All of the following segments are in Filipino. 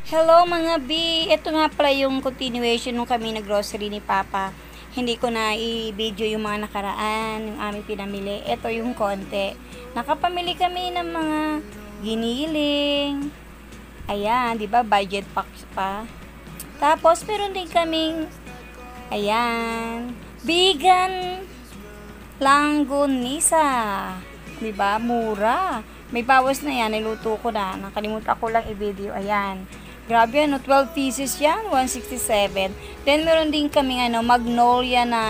Hello mga B! Ito nga pala yung continuation nung kami na grocery ni Papa. Hindi ko na i-video yung mga nakaraan, yung aming pinamili. Ito yung konti. Nakapamili kami ng mga giniling. Ayan, di ba? Budget packs pa. Tapos, meron din kaming, ayan, vegan langgonisa. Di ba? Mura. May bawas na yan. Niluto ko na. Nakalimutan ko lang i-video. Ayan. Grabe, 12 pieces yan, 167. Then, meron din kaming magnolia na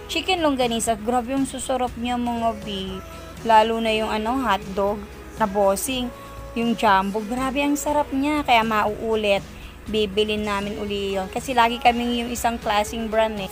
chicken longganisa. Grabe yung susarap niya mga B. Lalo na yung hotdog na bossing. Yung jumbo. Grabe ang sarap niya. Kaya mauulit. Bibilin namin uli yun. Kasi lagi kaming yung isang klaseng brand eh.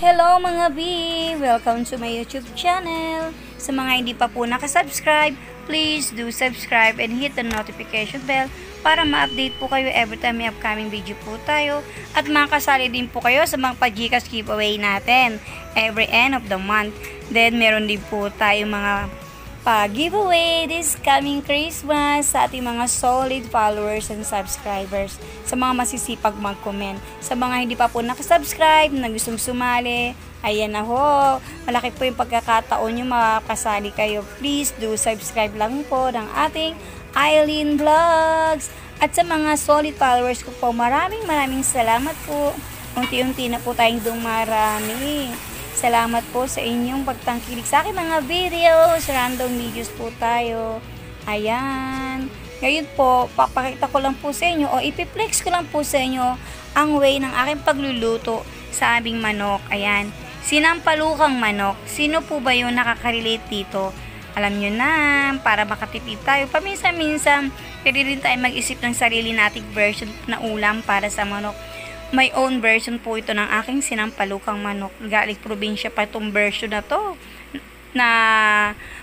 Hello mga B! Welcome to my YouTube channel. Sa mga hindi pa po nakasubscribe, please do subscribe and hit the notification bell para ma-update po kayo every time may upcoming video po tayo. At makasali din po kayo sa mga pa-Gcash giveaway natin every end of the month. Then meron din po tayo mga pa-giveaway this coming Christmas sa ating mga solid followers and subscribers, sa mga masisipag mag-comment. Sa mga hindi pa po nakasubscribe, na gustong sumali, ayan na ho, malaki po yung pagkakataon nyo makakasali kayo. Please do subscribe lang po ng ating Eileen Vlogs. At sa mga solid followers ko po, maraming salamat po. Unti-unti na po tayong dumarami. Salamat po sa inyong pagtangkilik sa akin mga videos. Random videos po tayo. Ayan. Ngayon po, papakita ko lang po sa inyo o ipiplex ko lang po sa inyo ang way ng aking pagluluto sa aming manok. Ayan. Sinampalukang manok. Sino po ba yung nakaka-relate dito? Alam nyo na, para makatipid tayo. Paminsan-minsan, pwede rin tayo mag-isip ng sarili nating version na ulam para sa manok. My own version po ito ng aking sinampalukang manok. Galing probinsya pa itong version na to. Na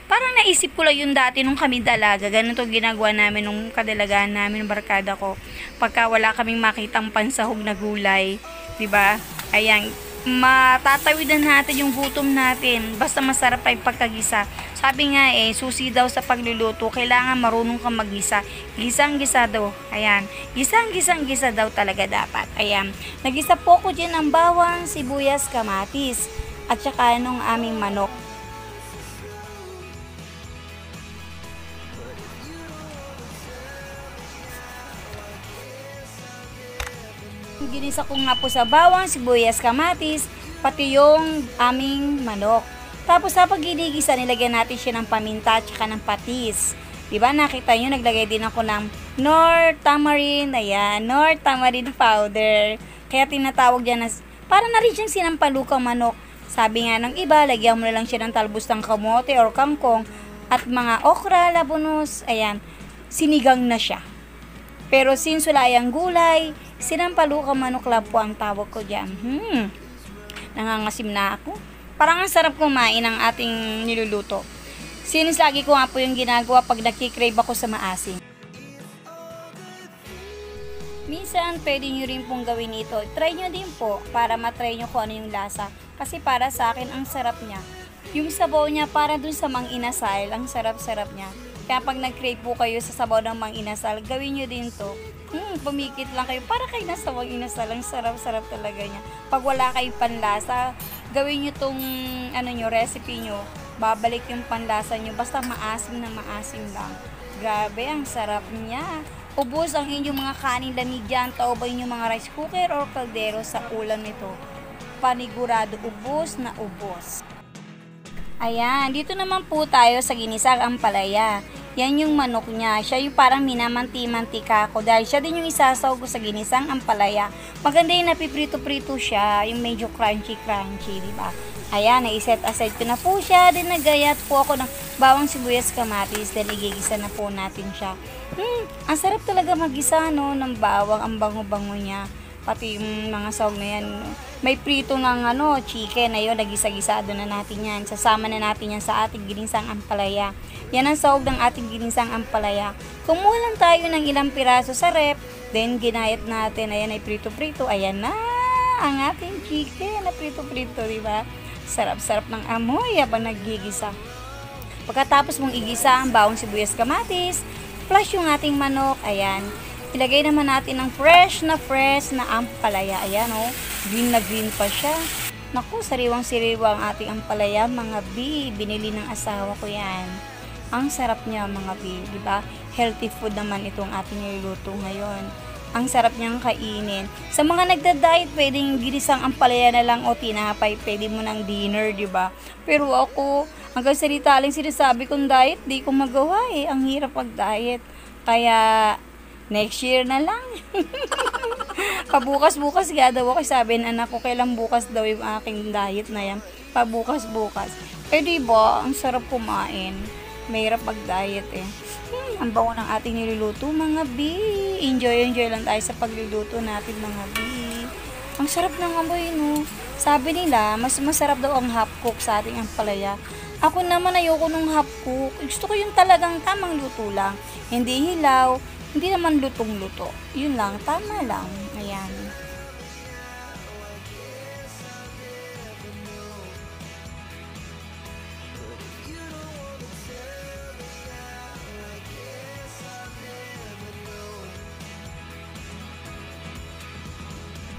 parang naisip ko lang yung dati nung kami dalaga. Ganito ginagawa namin nung kadalagaan namin, barkada ko. Pagka wala kaming makitang pansahog na gulay. Diba? Ayan. Matatawidan natin yung gutom natin. Basta masarap pa yung pagkagisa. Sabi nga susi daw sa pagluluto, kailangan marunong kang maggisa. Gisang-gisa daw. Ayan. Gisang-gisang-gisa daw talaga dapat. Ayan. Nagisa po ko dyan ng bawang, sibuyas, kamatis. At saka nung aming manok. Ginisa ko nga po sa bawang, sibuyas, kamatis, pati yung aming manok. Tapos sa pagginigisa, nilagyan natin siya ng paminta at saka ng patis. Diba nakita nyo, naglagay din ako ng Knorr tamarind, ayan, Knorr tamarind powder. Kaya tinatawag dyan na, para na rin siyang sinampalukang manok. Sabi nga ng iba, lagyan mo na lang siya ng talbos ng kamote or kangkong at mga okra, labunos, ayan, sinigang na siya. Pero since wala yung gulay, sinampalukang manok lang po ang tawag ko dyan. Nangangasim na ako. Parang ang sarap kumain ng ating niluluto. Since lagi ko nga po yung ginagawa pag nakikrave ako sa maasim. Minsan, pwede nyo rin pong gawin ito. Try nyo din po para matry nyo kung ano yung lasa. Kasi para sa akin, ang sarap niya. Yung sabaw niya, para dun sa mang-inasal, ang sarap-sarap niya. Kaya pag nag-crave po kayo sa sabaw ng mang-inasal, gawin nyo din to. Pumikit lang kayo. Para kayo nasa mang-inasal, ang sarap-sarap talaga niya. Pag wala kayong panlasa, gawin nyo tong recipe nyo. Babalik yung panlasa nyo. Basta maasim na maasim lang. Grabe, ang sarap niya. Ubos ang inyong mga kanin lamig dyan. Taobay nyo mga rice cooker or kaldero sa ulam nito. Panigurado, ubos na ubos. Ayan, dito naman po tayo sa ginisang ampalaya. Yan yung manok niya. Siya yung parang minamanti-mantika ko dahil siya din yung isasaw ko sa ginisang ampalaya. Maganda yung napiprito-prito siya, yung medyo crunchy-crunchy, diba? Ayan, naiset aside ko na po siya. Then nagayat po ako ng bawang, sibuyas, kamatis. Then igigisa na po natin siya. Ang sarap talaga magisa, no, ng bawang. Ang bango-bango niya. Pati yung mga sahog na yan. may prito ng chicken. Ayun, nagisa-gisado na natin yan. Sasama na natin yan sa ating ginisang ampalaya. Yan ang sahog ng ating ginisang ampalaya. Kumuha lang tayo ng ilang piraso sa rep, then ginayat natin. Ayan ay prito-prito. Ayan na ang ating chicken na prito-prito, diba? Sarap-sarap ng amoy habang naggigisa. Pagkatapos mong igisa ang bawang sibuyas kamatis, flush yung ating manok. Ayan. Ilagay naman natin ng fresh na ampalaya. Ayan, oh. Green na green pa siya. Naku, sariwang-sariwa ang ating ampalaya, mga bi. Binili ng asawa ko yan. Ang sarap niya, mga bi. Diba? Healthy food naman itong ating niluluto ngayon. Ang sarap niyang kainin. Sa mga nagda-diet, pwedeng ginisang ampalaya na lang o tinapay. Pwede mo ng dinner, diba? Pero ako, hanggang salita lang sinasabi kong diet, di ko magawa eh. Ang hirap pag-diet. Kaya, next year na lang. Pabukas-bukas nga daw ako. Sabi ng anak ko, kailan bukas daw yung aking diet na yan. Pabukas-bukas. Eh diba, ang sarap kumain. Mahirap mag-diet eh. Ang bango ng ating niluluto, mga bi. Enjoy lang tayo sa pagluluto natin, mga bi. Ang sarap ng amoy, no? Sabi nila, mas masarap daw ang half cook sa ating ampalaya. Ako naman ayoko nung half cook. Gusto ko yung talagang tamang luto lang. Hindi hilaw, hindi naman lutong-luto. Yun lang, tama lang. Ayan.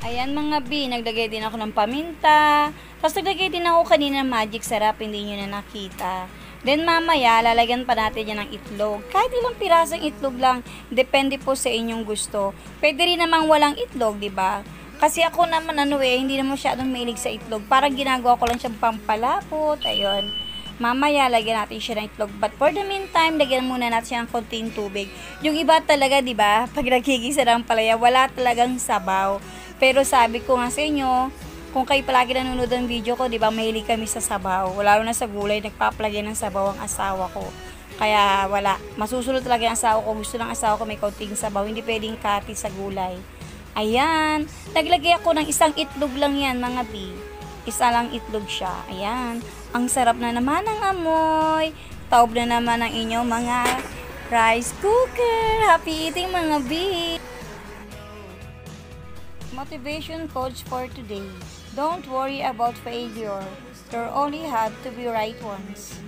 Ayan mga bi, naglagay din ako ng paminta. Tapos naglagay din ako kanina ng magic sarap, hindi nyo na nakita. Then mamaya, lalagyan pa natin yan ng itlog. Kahit ilang pirasong itlog lang, depende po sa inyong gusto. Pwede rin namang walang itlog, di ba? Kasi ako naman hindi naman masyadong mahilig sa itlog. Parang ginagawa ko lang siyang pampalapot. Ayun. Mamaya, lagyan natin siya ng itlog. But for the meantime, lagyan muna natin siya ng konting tubig. Yung iba talaga, di ba? Pag nagigisa ng palaya, wala talagang sabaw. Pero sabi ko nga sa inyo, kung kayo palagi nanonood ng video ko, di ba, mahilig kami sa sabaw. Lalo na sa gulay, nagpapalagay ng sabaw ang asawa ko. Kaya wala. Masusunod talaga ang asawa ko. Gusto ng asawa ko may konting sabaw. Hindi pwedeng kati sa gulay. Ayan. Naglagay ako ng isang itlog lang yan, mga bi. Isa lang itlog siya. Ayan. Ang sarap na naman ng amoy. Taob na naman ang inyong mga rice cooker. Happy eating, mga bi. Motivation quotes for today. Don't worry about failure. There only have to be right ones.